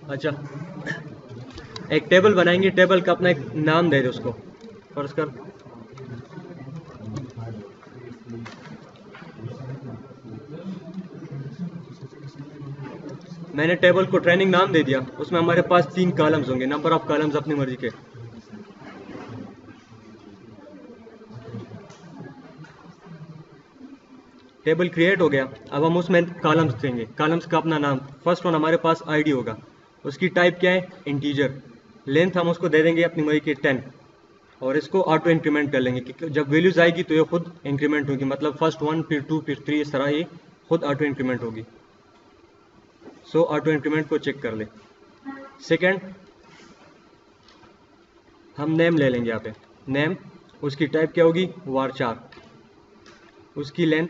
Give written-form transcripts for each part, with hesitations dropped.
अच्छा, एक टेबल बनाएंगे, टेबल का अपना एक नाम दे दे उसको। फर्ज कर मैंने टेबल को ट्रेनिंग नाम दे दिया, उसमें हमारे पास 3 कॉलम्स होंगे, नंबर ऑफ कॉलम्स अपनी मर्जी के। टेबल क्रिएट हो गया, अब हम उसमें कॉलम्स देंगे, कॉलम्स का अपना नाम। फर्स्ट वन हमारे पास आईडी होगा, उसकी टाइप क्या है, इंटीजर। लेंथ हम उसको दे देंगे अपनी मर्जी के 10, और इसको ऑटो इंक्रीमेंट कर लेंगे कि जब वैल्यूज आएगी तो ये खुद इंक्रीमेंट होगी, मतलब फर्स्ट 1 फिर 2 फिर 3, इस तरह ये खुद ऑटो इंक्रीमेंट होगी। सो ऑटो इंक्रीमेंट को चेक कर ले। सेकेंड, हम नेम ले लेंगे यहाँ पे, नेम, उसकी टाइप क्या होगी, वार4, उसकी लेंथ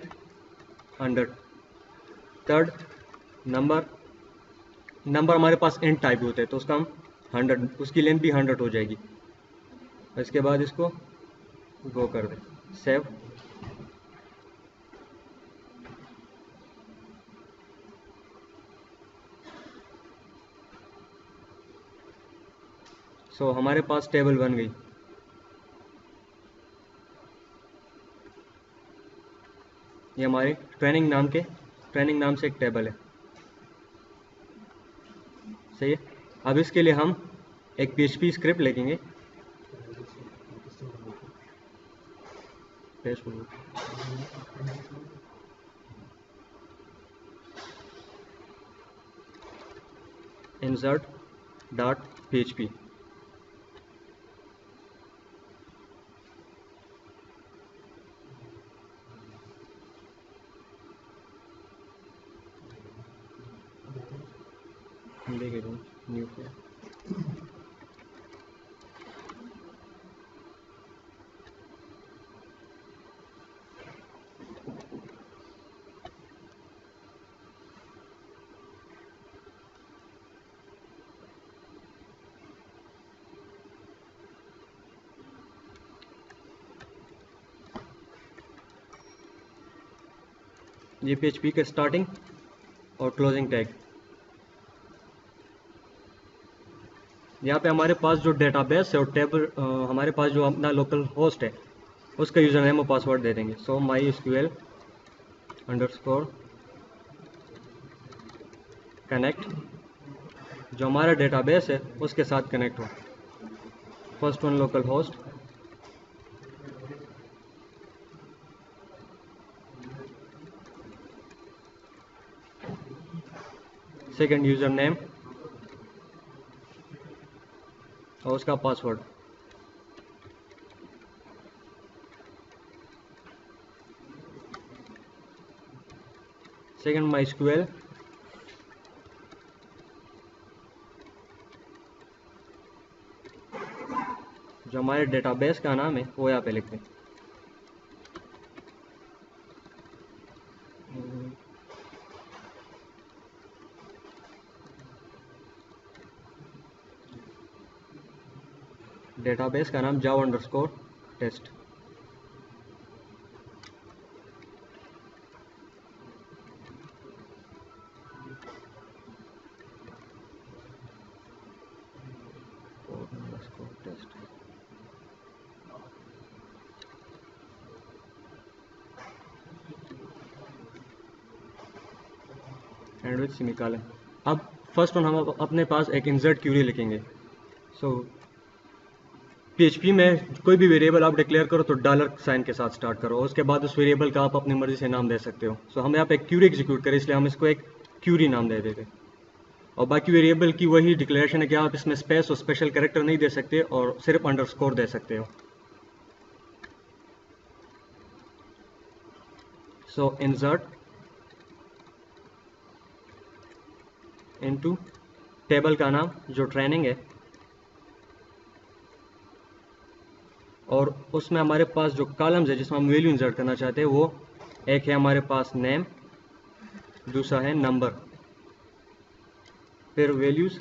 100। थर्ड, नंबर, नंबर हमारे पास इंट टाइप होते हैं तो उसका हम 100, उसकी लेंथ भी 100 हो जाएगी। इसके बाद इसको गो कर दे, सेव। सो हमारे पास टेबल बन गई। ये हमारे ट्रेनिंग नाम से एक टेबल है, सही है। अब इसके लिए हम एक PHP स्क्रिप्ट लिखेंगे। insert डॉट php, न्यू ये PHP का स्टार्टिंग और क्लोजिंग टैग। यहाँ पे हमारे पास जो डेटाबेस है और टेबल, हमारे पास जो अपना लोकल होस्ट है उसका यूज़र नेम और पासवर्ड दे देंगे। सो MySQL अंडरस्कोर कनेक्ट, जो हमारा डेटाबेस है उसके साथ कनेक्ट हो। First one local host, second user name और उसका पासवर्ड। सेकंड MySQL, जो हमारे डेटाबेस का नाम है वो यहाँ पे लिख दें। डेटाबेस का नाम Java underscore test. End with semicolon. अब फर्स्ट वन हम अपने पास एक इंसर्ट क्यूरी लिखेंगे। सो PHP में कोई भी वेरिएबल आप डिक्लेयर करो तो डॉलर साइन के साथ स्टार्ट करो, उसके बाद उस वेरिएबल का आप अपनी मर्जी से नाम दे सकते हो। सो हम यहाँ पे एक क्यूरी एग्जीक्यूट करें, इसलिए हम इसको एक क्यूरी नाम दे देते। और बाकी वेरिएबल की वही डिक्लेरेशन है कि आप इसमें स्पेस और स्पेशल कैरेक्टर नहीं दे सकते और सिर्फ अंडरस्कोर दे सकते हो। सो इंसर्ट इनटू टेबल का नाम जो ट्रेनिंग है, और उसमें हमारे पास जो कॉलम्स है जिसमें हम वैल्यू इंसर्ट करना चाहते हैं वो एक है हमारे पास नेम, दूसरा है नंबर, फिर वैल्यूज,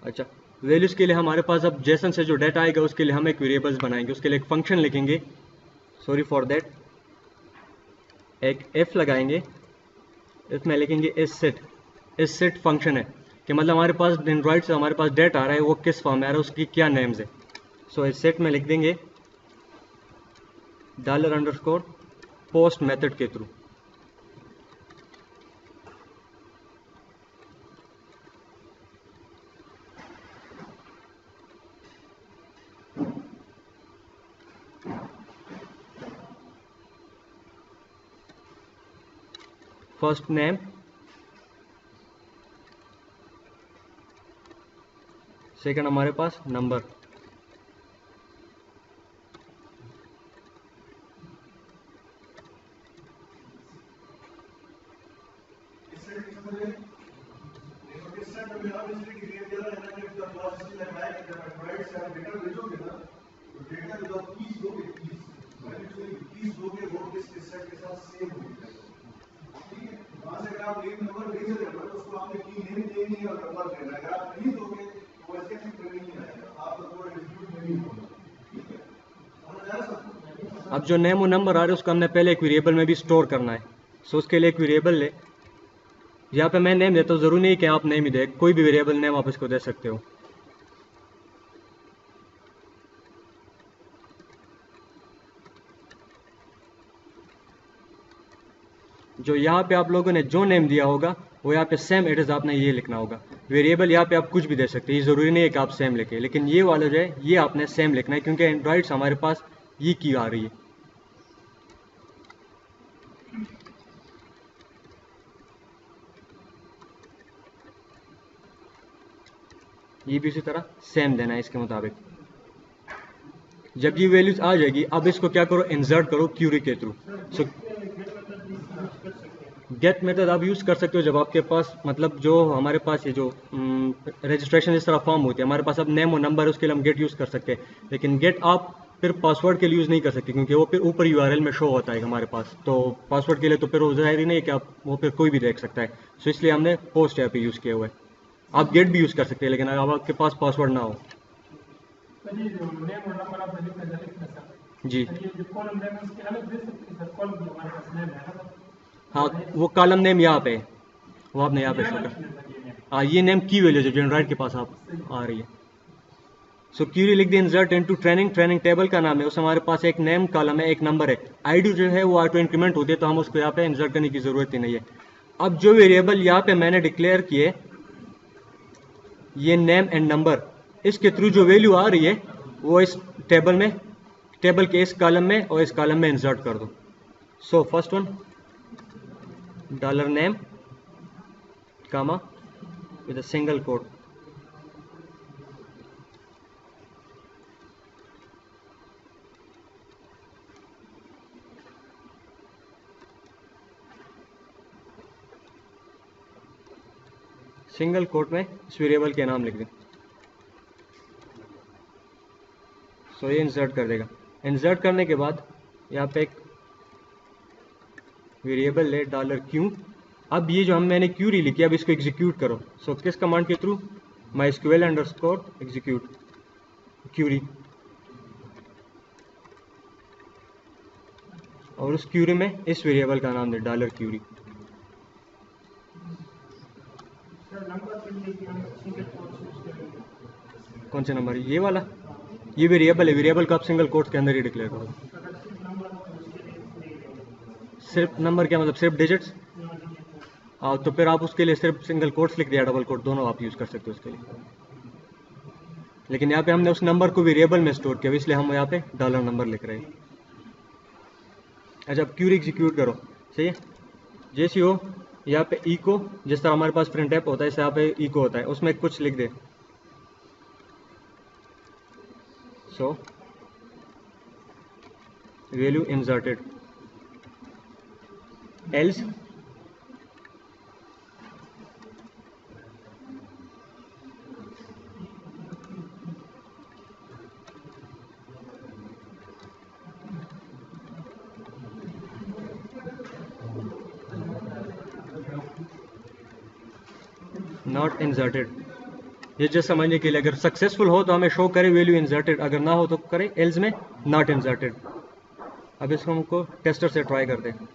अच्छा वैल्यूज के लिए हमारे पास अब जेसन से जो डाटा आएगा उसके लिए हम एक वेरिएबल्स बनाएंगे, उसके लिए एक फंक्शन लिखेंगे, सॉरी फॉर दैट, एक एफ लगाएंगे, इसमें लिखेंगे एस सेट फंक्शन है कि मतलब हमारे पास एंड्रॉइड से हमारे पास डेटा आ रहा है वो किस फॉर्म में आ रहा है, उसकी क्या नेम्स है। सो एस सेट में लिख देंगे $_ पोस्ट मेथड के थ्रू। फर्स्ट नेम, सेकंड हमारे पास नंबर, अब जो नेम और नंबर आ रहे हैं उसको हमने पहले एक वेरिएबल में भी स्टोर करना है। सो उसके लिए एक वेरिएबल ले, यहाँ पे मैं नेम देता हूँ, जरूरी नहीं कि आप नेम ही दे, कोई भी वेरिएबल नेम आप इसको दे सकते हो। जो यहाँ पे आप लोगों ने जो नेम दिया होगा वो यहाँ पे सेम एड्रेस आपने ये लिखना होगा। वेरिएबल यहाँ पे आप कुछ भी दे सकते हैं, ये ज़रूरी नहीं है कि आप सेम लिखें, लेकिन ये वाला जो है ये आपने सेम लिखना है क्योंकि एंड्रॉइड से हमारे पास ये की आ रही है। ये भी उसी तरह सेम देना है इसके मुताबिक। जब ये वैल्यूज आ जाएगी अब इसको क्या करो, इंसर्ट करो क्यूरी के थ्रू। सो गेट मेथड आप यूज़ कर सकते हो जब आपके पास मतलब जो हमारे पास ये जो रजिस्ट्रेशन इस तरह फॉर्म होती है, हमारे पास अब नेम और नंबर है, उसके लिए हम गेट यूज़ कर सकते हैं। लेकिन गेट आप फिर पासवर्ड के लिए यूज़ नहीं कर सकते क्योंकि वो फिर ऊपर यूआरएल में शो होता है हमारे पास, तो पासवर्ड के लिए तो फिर वो ज़ाहिर ही नहीं है कि आप वो फिर कोई भी देख सकता है। सो इसलिए हमने पोस्ट यहाँ पे यूज़ किया हुआ है। आप गेट भी यूज़ कर सकते हैं लेकिन अगर आपके पास पासवर्ड ना हो। जी हाँ, वो कॉलम नेम यहाँ पे है, वो आपने यहाँ पे शो कर। हाँ, ये नेम की वैल्यू जो जनरेट के पास आप आ रही है। सो क्यूरी लिख दी insert into training, training table का नाम है, उस हमारे पास एक नेम कॉलम है, एक नंबर है, आईडी जो है वो ऑटो इंक्रीमेंट होती है तो हम उसको यहाँ पे इंसर्ट करने की जरूरत ही नहीं है। अब जो वेरिएबल यहाँ पे मैंने डिक्लेयर किए ये नेम एंड नंबर, इसके थ्रू जो वैल्यू आ रही है वो इस टेबल में, टेबल के इस कॉलम में और इस कॉलम में इंसर्ट कर दो। So first one $name, comma with a single quote, single quote में इस वेरिएबल के नाम लिख दें। सो ये इंसर्ट कर देगा। इंसर्ट करने के बाद यहाँ पे एक वेरिएबल ले $q। अब ये जो मैंने क्यूरी लिखी अब इसको एग्जीक्यूट करो। सो किस कमांड के थ्रू, MySQL _ क्यूरी, और उस क्यूरी में इस वेरिएबल का नाम दे $क्यूरी। कौन से नंबर, ये वाला, ये वेरिएबल है, वेरिएबल को आप सिंगल कोट्स के अंदर ही डिक्लेयर करो। सिर्फ नंबर क्या मतलब, सिर्फ डिजिट्स? तो फिर आप उसके लिए सिर्फ सिंगल कोट्स लिख दिया, डबल कोट दोनों आप यूज़ कर सकते हो उसके लिए। लेकिन यहाँ पे हमने उस नंबर को वेरिएबल में स्टोर किया इसलिए हम यहाँ पे $नंबर लिख रहे हैं। अच्छा, अब क्यूरी एग्जीक्यूट करो, सही है। जैसे हो यहाँ पे इको, जिस तरह हमारे पास प्रिंट ऐप होता है, इसे यहाँ पे इको होता है, उसमें कुछ लिख दे। So value inserted, else not inserted। ये जस्ट समझने के लिए, अगर सक्सेसफुल हो तो हमें शो करे वैल्यू इंसर्टेड, अगर ना हो तो करे एल्स में नॉट इंसर्टेड। अब इसको हमको टेस्टर से ट्राई करते हैं।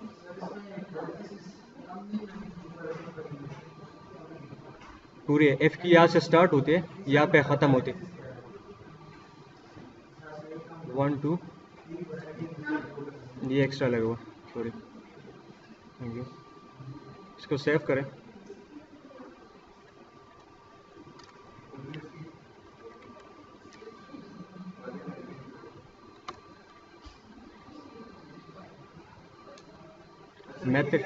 पूरी एफ की यहाँ से स्टार्ट होती है, यहाँ पे ख़त्म होती है। 1 2, ये एक्स्ट्रा लगा हुआ, सॉरी, थैंक यू। इसको सेव करें। मैथड ये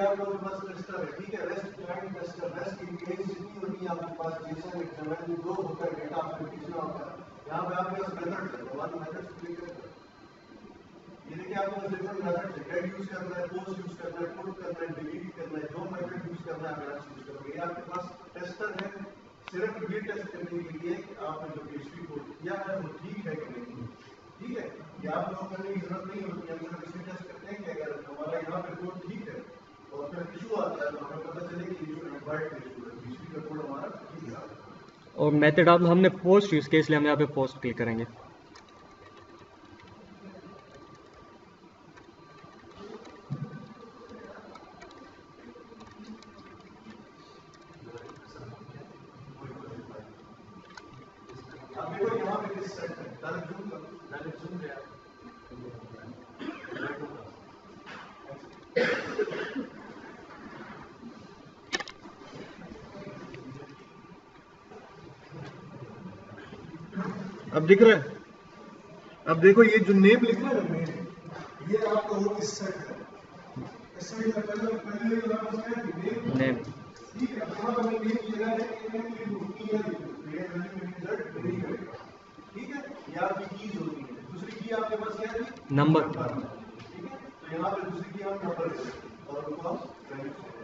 देखिए आपको बस डिफरेंट मेथड है, गेट यूज करना है, पोस्ट यूज करना है, पुट करना है, डिलीट करना है, जो मेथड यूज करना है आप यूज करोगे। ये आपके पास टेस्टर है सिर्फ ये टेस्ट करने के लिए कि आपने जो PHP कोड किया है वो ठीक है कि नहीं। ठीक है, ये आप लोगों को करने की जरूरत नहीं होती है। हम सिर्फ इसमें टेस्ट करते हैं कि अगर हमारा यहाँ पे कोड ठीक है और फिर इशू आता है तो हमें पता चले कि इशू एम्बेड इशू है, PHP का कोड हमारा ठीक है। और मेथड आप हमने पोस्ट यूज़ किया, इसलिए हम यहाँ पे पोस्ट क्लिक करेंगे। अब देखो यहाँ पे किस सेट है, डायरेक्ट जूम कर, डायरेक्ट जूम गया। अब दिख रहा है, अब देखो ये जो नेम लिखा है ना, ये आपका वो इस सेट है। इस सेट में पहले ये आपको नेम, नेम ठीक है। अब यहाँ हमने नेम लिखा है कि नेम की रूटीन है, ये वैल्यू में इंसर्ट नहीं करेगा। ठीक है, ये आपकी कीज होती है। दूसरी की आपके पास क्या है? नंबर। ठीक है, तो यहाँ पे दूसरी की हम नंबर देते हैं और उनको हम वैल्यू देते हैं।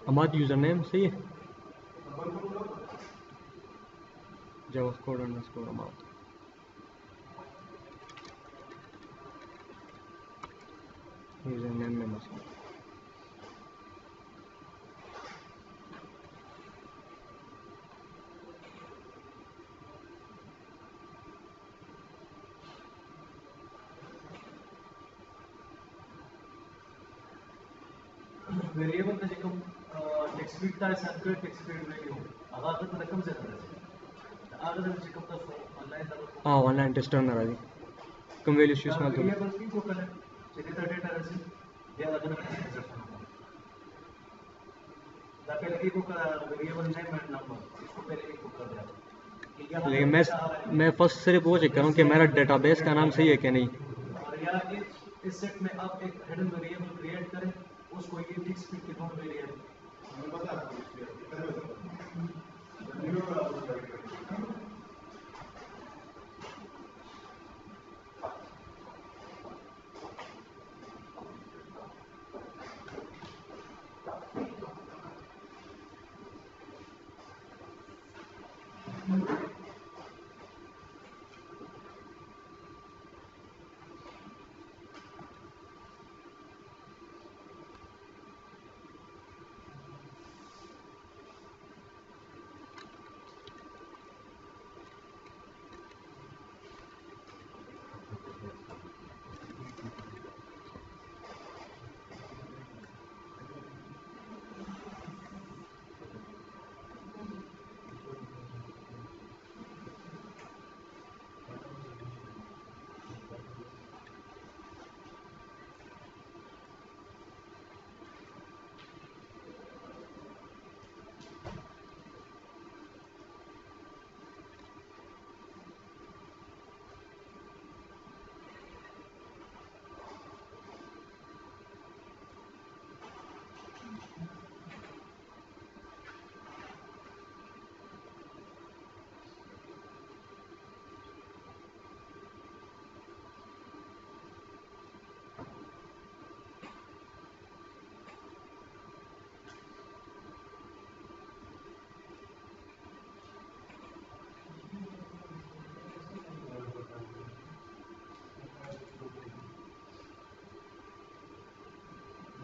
हमारा यूज़र नेम सही है, javascode _ यूज़र नेम में मसला। वेरिएबल में जेको टेक्स्ट फीड का सैंपल टेक्स्ट फीड वैल्यू आगाज तो रकम से रहता है आगाज में जेको तो ऑनलाइन तो हाँ ऑनलाइन टेस्टर ना रही कम वैल्यू यूज़ ना तो वेरिएबल की को कने जेके डेटा रहसी या लगन में इंसर्शन दा पहले की को वेरिएबल नेम एंड नंबर इसको पहले की को कर दिया। लेकिन मैं फर्स्ट सिर्फ वो चेक करूँ कि मेरा डेटाबेस का नाम सही है कि नहीं। और या इस सेट में आप एक हिडन वेरिएबल क्रिएट करें, उसको ये टेक्स्ट फीड के नोड वेरिएबल हमें पता है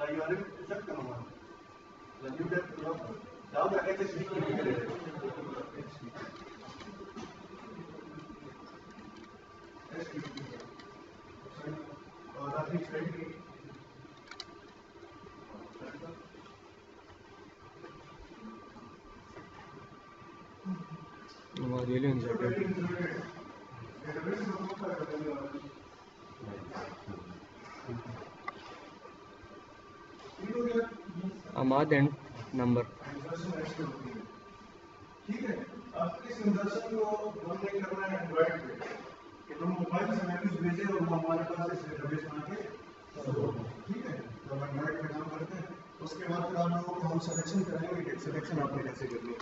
the URL is that command. When you get down the HTTP. really inserted. Ahmad and number. ठीक है, अब इस इंजर्शन को हमने करना है एंड्रॉइड पे कि हम मोबाइल से मैसेज भेजें और वो हमारे पास इस डेटाबेस में आके ठीक है, जब एंड्रॉइड पे काम करते हैं उसके बाद फिर आप लोगों को हम सिलेक्शन कराएंगे कि सिलेक्शन आपने कैसे करनी है।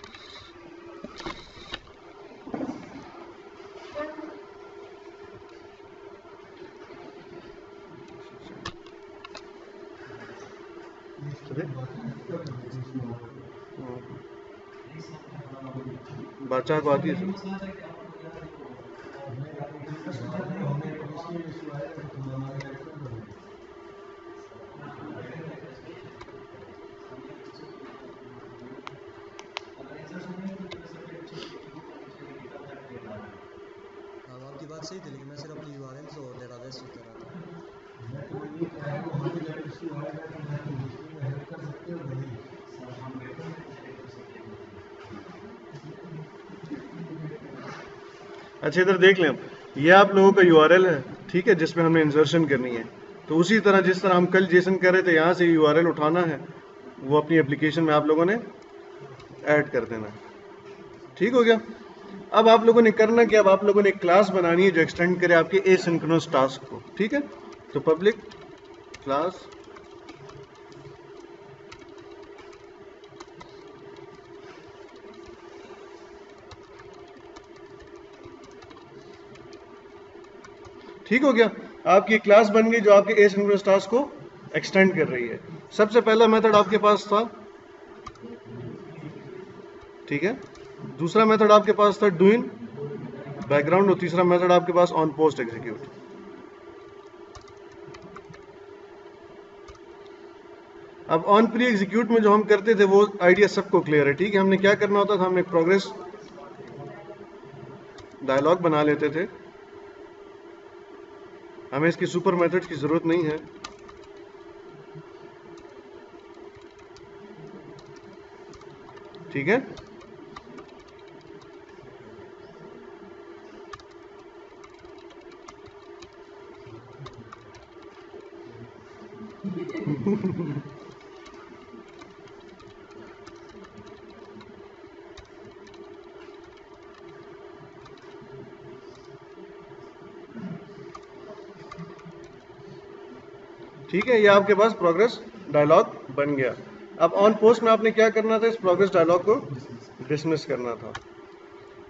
बच्चा को आती है आपकी बात सही थी, लेकिन मैं सिर्फ अपनी URLs और डेटाबेस चेक कर रहा था। अच्छा इधर देख लें, ये आप लोगों का URL है, ठीक है, जिसमें हमें इंसर्शन करनी है। तो उसी तरह जिस तरह हम कल जेसन कर रहे थे, यहाँ से URL उठाना है, वो अपनी एप्लीकेशन में आप लोगों ने ऐड कर देना है। ठीक हो गया। अब आप लोगों ने करना क्या, अब आप लोगों ने एक क्लास बनानी है जो एक्सटेंड करे आपके एसिंक्रोनस टास्क को। ठीक है, तो पब्लिक क्लास ठीक हो गया, आपकी क्लास बन गई जो आपके एसिंक्रोनस टास्क को एक्सटेंड कर रही है। सबसे पहला मेथड आपके पास था, ठीक है, दूसरा मेथड आपके पास था डू इन बैकग्राउंड और तीसरा मेथड आपके पास ऑन पोस्ट एग्जीक्यूट। अब ऑन प्री एग्जीक्यूट में जो हम करते थे वो आइडिया सबको क्लियर है। ठीक है, हमने क्या करना होता था, हमने प्रोग्रेस डायलॉग बना लेते थे, हमें इसकी सुपर मेथड की जरूरत नहीं है। ठीक है, ठीक है, ये आपके पास प्रोग्रेस डायलॉग बन गया। अब ऑन पोस्ट में आपने क्या करना था, इस प्रोग्रेस डायलॉग को डिसमिस करना था।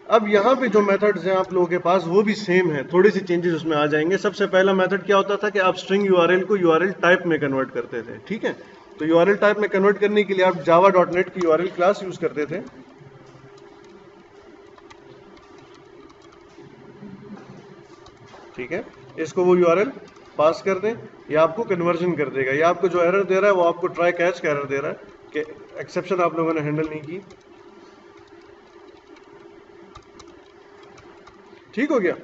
अब यहाँ पे जो मेथड्स हैं आप लोगों के पास वो भी सेम है, थोड़ी सी चेंजेस उसमें आ जाएंगे। सबसे पहला मेथड क्या होता था कि आप स्ट्रिंग URL को URL टाइप में कन्वर्ट करते थे। ठीक है, तो URL टाइप में कन्वर्ट करने के लिए आप java.net की URL क्लास यूज करते थे। ठीक है, इसको वो URL पास कर दें, ये आपको कन्वर्जन कर देगा। ये आपको जो एरर दे रहा है वो आपको ट्राई कैच का एरर दे रहा है कि एक्सेप्शन आप लोगों ने हैंडल नहीं की। ठीक हो गया,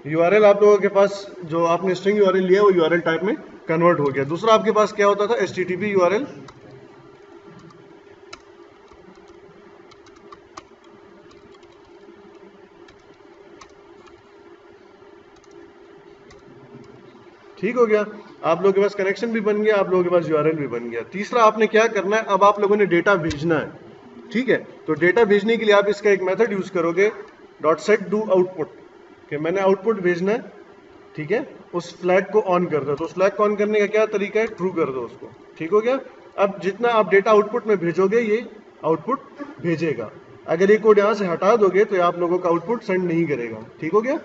URL आप लोगों के पास जो आपने स्ट्रिंग URL लिया वो URL टाइप में कन्वर्ट हो गया। दूसरा आपके पास क्या होता था, HTTP URL, ठीक हो गया, आप लोगों के पास कनेक्शन भी बन गया, आप लोगों के पास URL भी बन गया। तीसरा आपने क्या करना है, अब आप लोगों ने डेटा भेजना है। ठीक है, तो डेटा भेजने के लिए आप इसका एक मेथड यूज करोगे .setDoOutput कि मैंने आउटपुट भेजना है। ठीक है, उस फ्लैग को ऑन कर दो, तो उस फ्लैग को ऑन करने का क्या तरीका है, ट्रू कर दो उसको। ठीक हो गया, अब जितना आप डेटा आउटपुट में भेजोगे ये आउटपुट भेजेगा। अगर ये कोड यहाँ से हटा दोगे तो ये आप लोगों का आउटपुट सेंड नहीं करेगा। ठीक हो गया,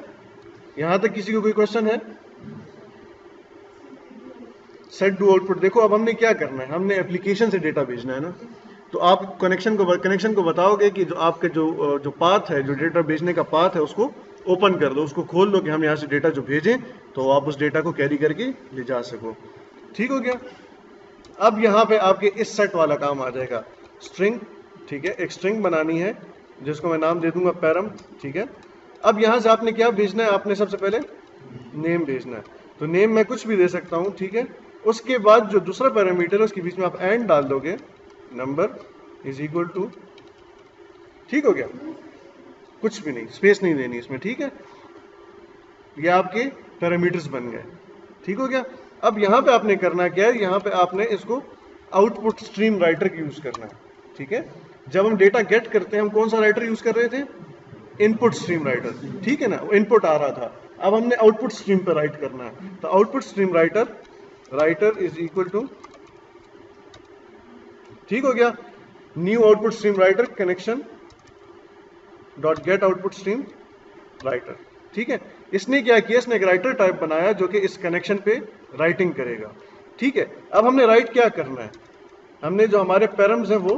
यहाँ तक किसी को कोई क्वेश्चन है? सेट डू आउटपुट देखो, अब हमने क्या करना है, हमने एप्लीकेशन से डेटा भेजना है ना, तो आप कनेक्शन को बताओगे कि जो आपके जो पाथ है, जो डेटा भेजने का पाथ है उसको ओपन कर दो, उसको खोल दो कि हम यहाँ से डेटा जो भेजें तो आप उस डेटा को कैरी करके ले जा सको। ठीक हो गया, अब यहाँ पे आपके इस सेट वाला काम आ जाएगा, स्ट्रिंग, ठीक है, एक स्ट्रिंग बनानी है जिसको मैं नाम दे दूंगा पैरम, ठीक है। अब यहाँ से आपने क्या भेजना है, आपने सबसे पहले नेम भेजना है, तो नेम मैं कुछ भी दे सकता हूँ, ठीक है। उसके बाद जो दूसरा पैरामीटर है उसके बीच में आप एंड डाल दोगे, नंबर इज इक्वल टू, ठीक हो गया, कुछ भी नहीं, स्पेस नहीं देनी इसमें, ठीक है। ये आपके पैरामीटर्स बन गए, ठीक हो गया। अब यहाँ पे आपने करना क्या है, यहाँ पे आपने इसको आउटपुट स्ट्रीम राइटर की यूज करना है, ठीक है। जब हम डेटा गेट करते हैं हम कौन सा राइटर यूज कर रहे थे, इनपुट स्ट्रीम राइटर, ठीक है ना, इनपुट आ रहा था, अब हमने आउटपुट स्ट्रीम पर राइट करना है, तो output stream writer is equal to, ठीक हो गया, new output stream writer connection dot get output stream writer, ठीक है। इसने क्या किया, इसने एक राइटर टाइप बनाया जो कि इस कनेक्शन पे राइटिंग करेगा, ठीक है। अब हमने राइट क्या करना है, हमने जो हमारे पैरम्स हैं वो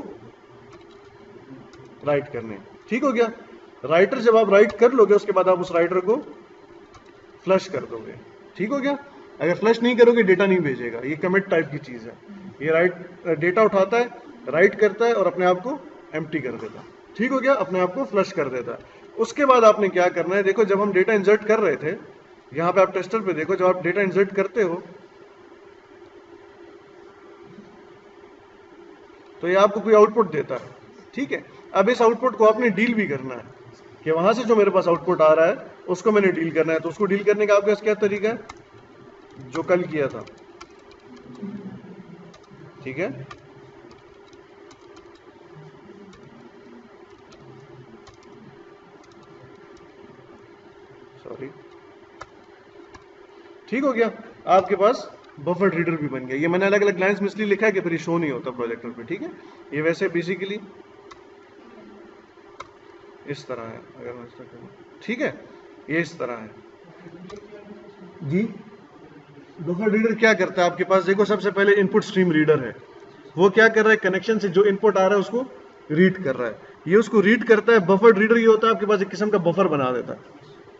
राइट करने हैं, ठीक हो गया। राइटर जब आप राइट कर लोगे उसके बाद आप उस राइटर को फ्लश कर दोगे, ठीक हो गया। अगर फ्लश नहीं करोगे डेटा नहीं भेजेगा, ये कमिट टाइप की चीज है, ये राइट डेटा उठाता है, राइट करता है और अपने आप को एम्प्टी कर देता है, ठीक हो गया, अपने आप को फ्लश कर देता है। उसके बाद आपने क्या करना है, देखो जब हम डेटा इंसर्ट कर रहे थे, यहां पे आप टेस्टर पे देखो, जब आप डेटा इंसर्ट करते हो तो ये आपको कोई आउटपुट देता है, ठीक है। अब इस आउटपुट को आपने डील भी करना है कि वहां से जो मेरे पास आउटपुट आ रहा है उसको मैंने डील करना है, तो उसको डील करने का आपके पास क्या तरीका है, जो कल किया था, ठीक है। सॉरी, ठीक हो गया, आपके पास बफर रीडर भी बन गया। ये मैंने अलग अलग लाइंस में इसलिए लिखा है कि फिर ये शो नहीं होता प्रोजेक्टर पे, ठीक है। ये वैसे बेसिकली इस तरह है, अगर मैं इसका करूं, ठीक है, ये इस तरह है जी। बफर रीडर क्या करता है, आपके पास देखो सबसे पहले इनपुट स्ट्रीम रीडर है, वो क्या कर रहा है, कनेक्शन से जो इनपुट आ रहा है उसको रीड कर रहा है, ये उसको रीड करता है। बफर रीडर ये होता है आपके पास एक किस्म का बफर बना देता है,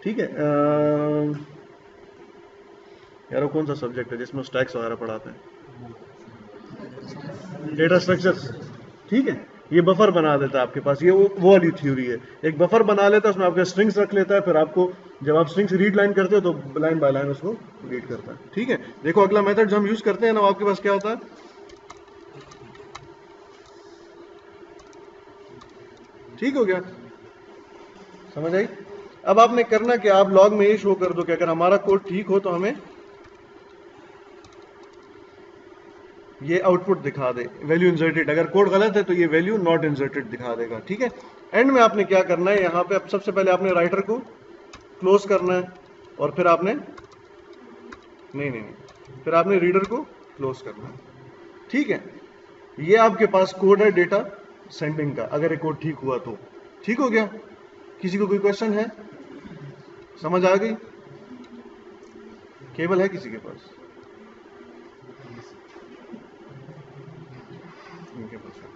ठीक है। यार वो कौन सा सब्जेक्ट है जिसमें स्टैक्स वगैरह पढ़ाते हैं, डेटा स्ट्रक्चर्स, ठीक है। ये बफर बना देता है आपके पास, ये वो वाली थ्योरी है, एक बफर बना लेता है, उसमें आपके स्ट्रिंग्स रख लेता है, फिर आपको जब आप स्ट्रिंग्स रीड लाइन करते हो तो लाइन बाय लाइन उसको रीड करता है, ठीक है। देखो अगला मेथड जो हम यूज करते हैं ना, आपके पास क्या होता है, ठीक हो गया, समझ आई। अब आपने करना कि आप लॉग में ये शो कर दो कि अगर हमारा कोड ठीक हो तो हमें ये आउटपुट दिखा दे, वैल्यू इंसर्टेड, अगर कोड गलत है तो ये वैल्यू नॉट इंसर्टेड दिखा देगा, ठीक है। एंड में आपने क्या करना है, यहाँ पे अब सबसे पहले आपने राइटर को क्लोज करना है और फिर आपने नहीं, फिर आपने रीडर को क्लोज करना है, ठीक है। ये आपके पास कोड है डेटा सेंडिंग का, अगर ये कोड ठीक हुआ तो ठीक हो गया। किसी को कोई क्वेश्चन है, समझ आ गई, केबल है किसी के पास, इनके पास है।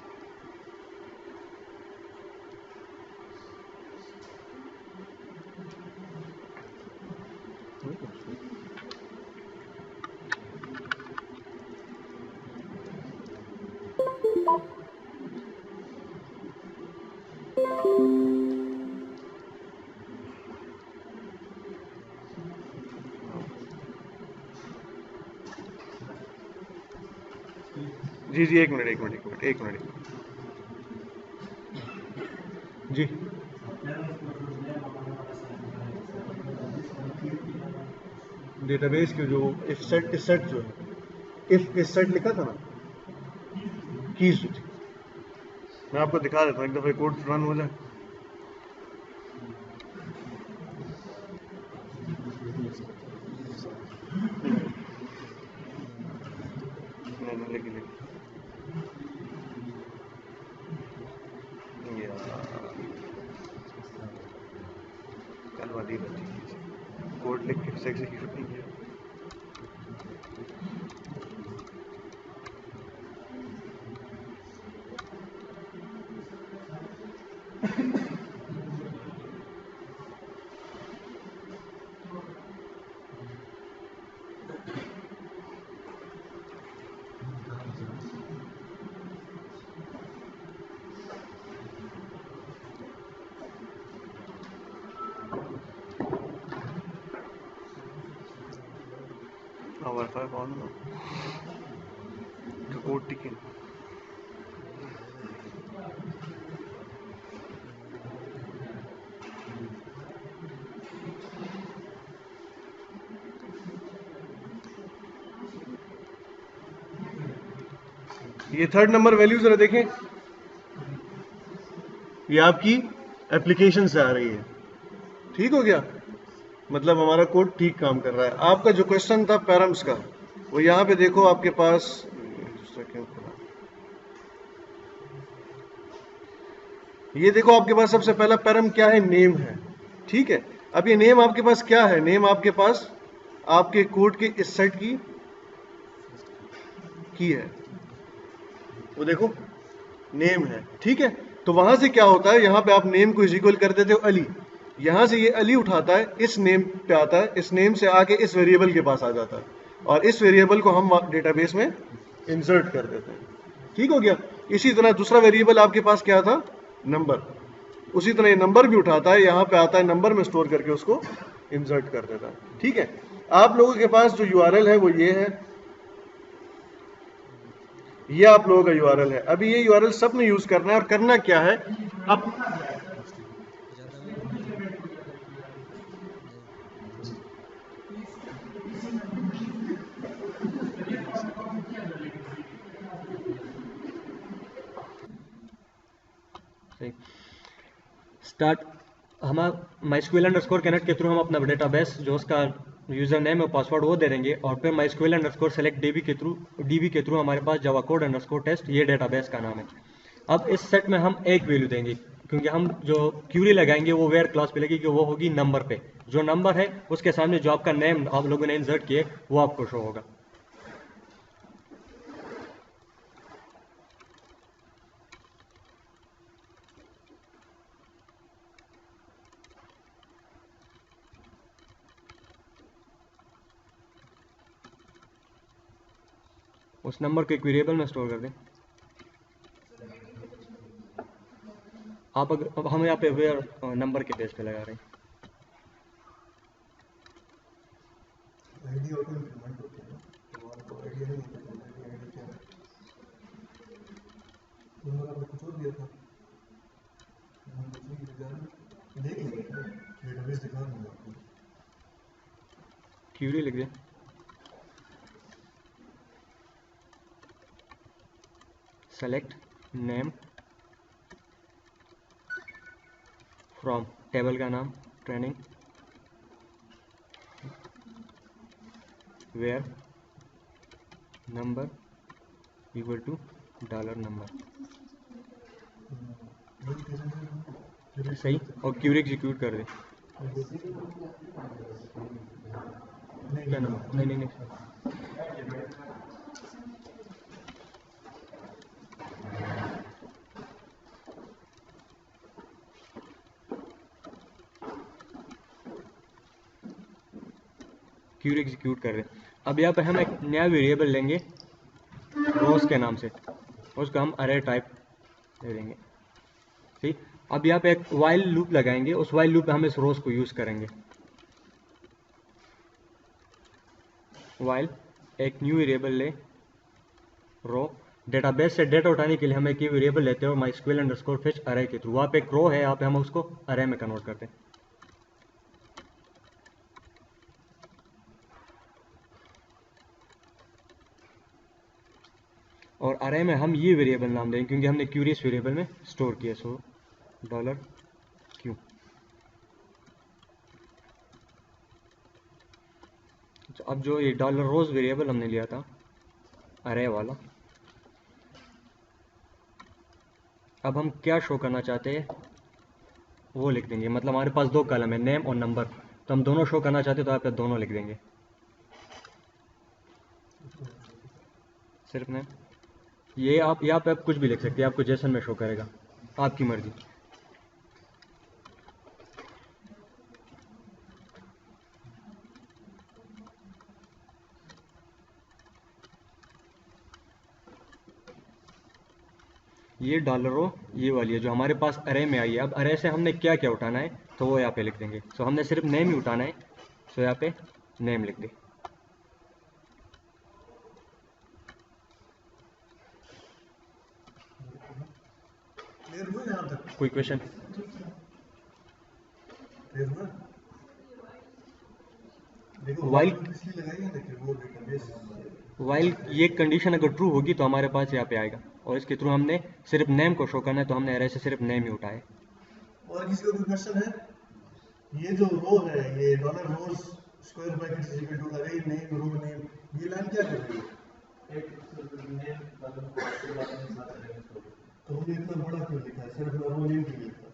जी जी, एक मिनट जी। डेटाबेस के जो इफ सेट जो है, इफ सेट लिखा था ना, कीज जो थी, मैं आपको दिखा देता हूँ, एक दफा कोड रन हो जाए। नहीं लेकिन कल वाली कोड लिख के से एग्जीक्यूट नहीं किया। वाईफाई ऑन हो कोड टिके ये थर्ड नंबर वैल्यू जरा देखें, ये आपकी एप्लीकेशन से आ रही है। ठीक हो गया, मतलब हमारा कोड ठीक काम कर रहा है। आपका जो क्वेश्चन था पैरम्स का, वो यहाँ पे देखो आपके पास, दूसरा क्यों खुला, ये देखो आपके पास सबसे पहला पैरम क्या है, नेम है। ठीक है, अब ये नेम आपके पास क्या है, नेम आपके पास आपके कोड के इस सेट की है, वो देखो नेम है। ठीक है, तो वहां से क्या होता है, यहां पे आप नेम को इक्वल कर देते हो अली, यहां से ये अली उठाता है, इस नेम पे आता है, इस नेम से आके इस वेरिएबल के पास आ जाता है, और इस वेरिएबल को हम डेटाबेस में इंसर्ट कर देते हैं। ठीक हो गया। इसी तरह दूसरा वेरिएबल आपके पास क्या था, नंबर, उसी तरह ये नंबर भी उठाता है, यहां पे आता है, नंबर में स्टोर करके उसको इंसर्ट कर देता है। ठीक है, आप लोगों के पास जो यूआरएल है वो ये है, ये आप लोगों का यूआरएल है। अभी ये यूआरएल सब ने यूज करना है, और करना क्या है, अब स्टार्ट हम माइस्क्यूएल अंडरस्कोर कनेक्ट के थ्रू हम अपना डेटाबेस जो उसका यूजर नेम और पासवर्ड वो दे देंगे, और फिर माइस्क्यूएल अंडरस्कोर सेलेक्ट डीबी के थ्रू हमारे पास जावा कोड अंडरस्कोर टेस्ट, ये डेटाबेस का नाम है। अब इस सेट में हम एक वैल्यू देंगे, क्योंकि हम जो क्यूरी लगाएंगे वो वेयर क्लास पे लगेगी, वो होगी नंबर पे। जो नंबर है उसके सामने जो आपका नेम आप लोगों ने इंसर्ट किए वो आपको शो होगा। उस नंबर को एक वेरिएबल में स्टोर कर दें। आप अगर अब हम यहाँ पे वेयर नंबर के बेस पे लगा रहे हैं। आईडी ऑटो इंक्रीमेंट होती है ना, तो आपको आइडिया नहीं होता कि आईडी क्या है, नंबर आपने कुछ और दिया था, हम कुछ नहीं दिखा रहे, देख लेंगे डेटाबेस दिखा दूंगा आपको। क्यूरी लिख दें, सेलेक्ट नेम फ्रॉम टेबल का नाम training, where number equal to $number. सही, और क्यूरी एग्जीक्यूट कर दें। क्या नंबर, नहीं नहीं नहीं, क्यूरी एग्जीक्यूट कर रहे हैं। अब यहाँ पे हम एक नया वेरिएबल लेंगे रोज के नाम से, उसको हम अरे टाइप दे देंगे। ठीक, अब यहाँ पे एक वाइल लूप लगाएंगे, उस वाइल लूप में हम इस रोज को यूज करेंगे। वाइल एक न्यू वेरिएबल ले रो, डेटाबेस से डेटा उठाने के लिए हम एक ये वेरिएबल लेते हैं और माइस्क्यूएल अंडरस्कोर फिच अरे के थ्रू, वहाँ पे एक रो है, यहाँ पे हम उसको अरे में कन्वर्ट करते हैं। और अरे में हम ये वेरिएबल नाम देंगे क्योंकि हमने क्यूरियस वेरिएबल में स्टोर किया, सो $Q। अब जो ये $रोज वेरिएबल हमने लिया था अरे वाला, अब हम क्या शो करना चाहते हैं वो लिख देंगे। मतलब हमारे पास दो कॉलम है, नेम और नंबर, तो हम दोनों शो करना चाहते हैं तो आप दोनों लिख देंगे, सिर्फ नेम। ये आप यहाँ पे आप कुछ भी लिख सकते हैं, आपको जेसन में शो करेगा, आपकी मर्जी। ये $रो ये वाली है जो हमारे पास अरे में आई है। अब अरे से हमने क्या क्या उठाना है तो वो यहाँ पे लिख देंगे। सो हमने सिर्फ नेम ही उठाना है, सो यहाँ पे नेम लिख दे। क्लियर हुआ यहाँ तक? कोई क्वेश्चन? क्लियर हुआ? देखो While- इसलिए लगाई है देखिए वो डेटाबेस वाइल ये कंडीशन अगर ट्रू होगी तो हमारे पास यहाँ पे आएगा, और इसके थ्रू हमने सिर्फ नेम को शो करना है, तो हमने एरे से सिर्फ नेम ही उठाए। और किसी को कोई क्वेश्चन है? ये जो रो है ये dollar rows square bracket is equal to array name row name, ये लाइन क्या कर रही है? एक नेम कॉलम को उसके बाद में साथ अरेंज करो। तो हमने इतना बड़ा क्यों लिखा है? सिर्फ रो नेम क्यों लिखा?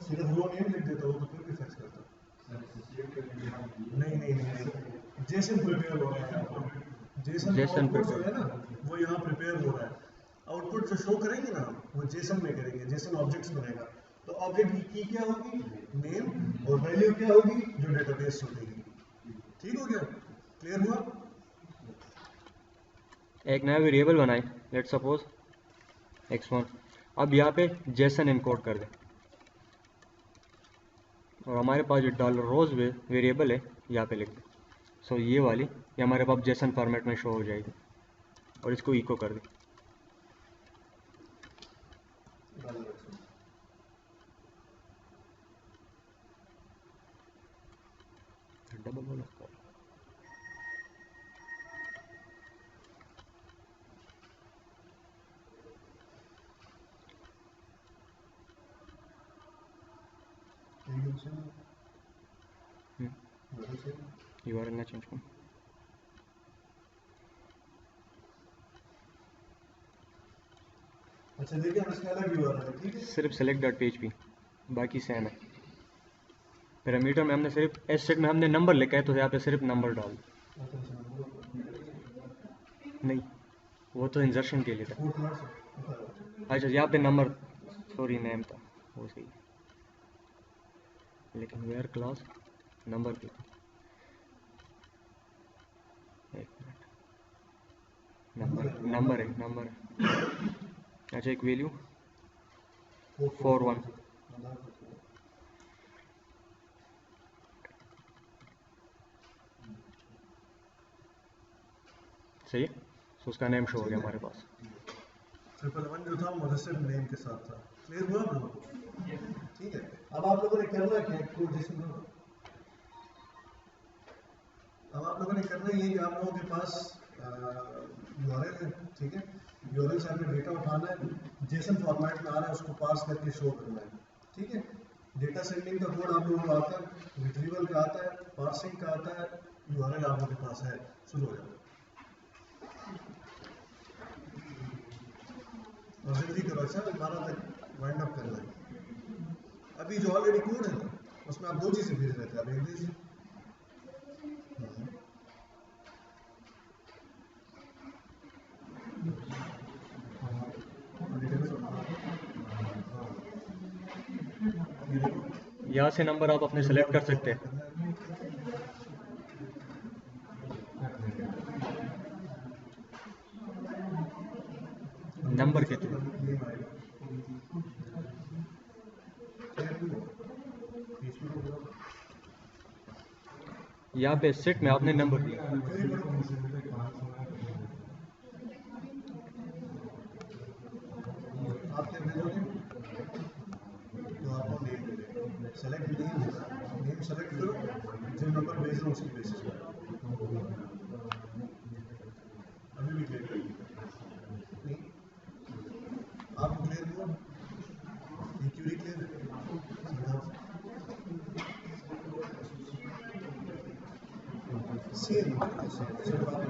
सिर्फ रो नेम लिख देता वो तो फिर भी फिक्स करता। नहीं जेसन प्रिपेयर हो रहा है यहाँ पर। जेसन जेसन आउटपुट जो prepare। है ना वो यहाँ प्रिपेयर हो रहा है। आउटपुट जो शो करेंगे ना वो जेसन में करेंगे, जेसन ऑब्जेक्ट्स बनेगा। तो ऑब्जेक्ट की क्या होगी? नेम, और वैल्यू क्या होगी? जो डेटाबेस होगी। ठीक हो गया? क्लियर हुआ? एक नया वेरिएबल बनाए, लेट सपोज x1। अब यहाँ पे जेसन इनकोड कर दें, और हमारे पास जो डॉलर रोज वेरिएबल है यहाँ पे लिख दें। सो ये वाली ये हमारे पास जेसन फॉर्मेट में शो हो जाएगी, और इसको इको कर दें। डबल बोलो। URL ना चेंज करो। अच्छा देखिए हम इसका अलग यूआरएल है, ठीक है? सिर्फ select.php, बाकी सेम है। पैरामीटर में हमने सिर्फ एसेट में हमने नंबर लिखा है, तो यहाँ पे सिर्फ नंबर डाल दो। नहीं, वो तो इंजर्शन के लिए था। अच्छा, यहाँ पे नंबर, सॉरी नेम था वो सही, लेकिन वेयर क्लास नंबर पे था। एक मिनट, नंबर है। अच्छा, एक वैल्यू 41 सही है। तो उसका नेम शो हो गया हमारे पास। 111 जो था मुदस्सिर नेम के साथ था। क्लियर हुआ आप लोगों को? ठीक है। अब आप लोगों ने करना क्या है कोड जैसे अब आप लोगों ने करना ये कि आप लोगों के पास यूआरएल है, ठीक है? यूआरएल से आपने डेटा उठाना है, जेसन फॉर्मेट में आ रहा है उसको पास करके शो करना है, ठीक है? डेटा सेंडिंग का कोड आप लोगों को आता है, रिट्रीवल का आता है, पार्सिंग का आता है, यूआरएल आप लोगों के पास है। शुरू हो जाओ और जल्दी करो, अच्छा 12 तक वाइंड अप करना है। अभी जो ऑलरेडी कोड है ना उसमें आप दो चीजें भेज रहे थे, आप एक दीजिए। यहाँ से नंबर आप अपने सेलेक्ट कर सकते हैं। नंबर के थ्रू यहाँ पे सेट में आपने नंबर दिया। आप क्या भेजोगे? तो आपको नेम मिलेगा, सेलेक्ट नेम होगा, नेम सेलेक्ट करो, जो नंबर भेज रहा हूँ उसकी बेसिस पर। अभी भी क्लियर कर नहीं आपको क्लियर हुआ? ये क्यूरी क्लियर है? सेम सिर्फ आप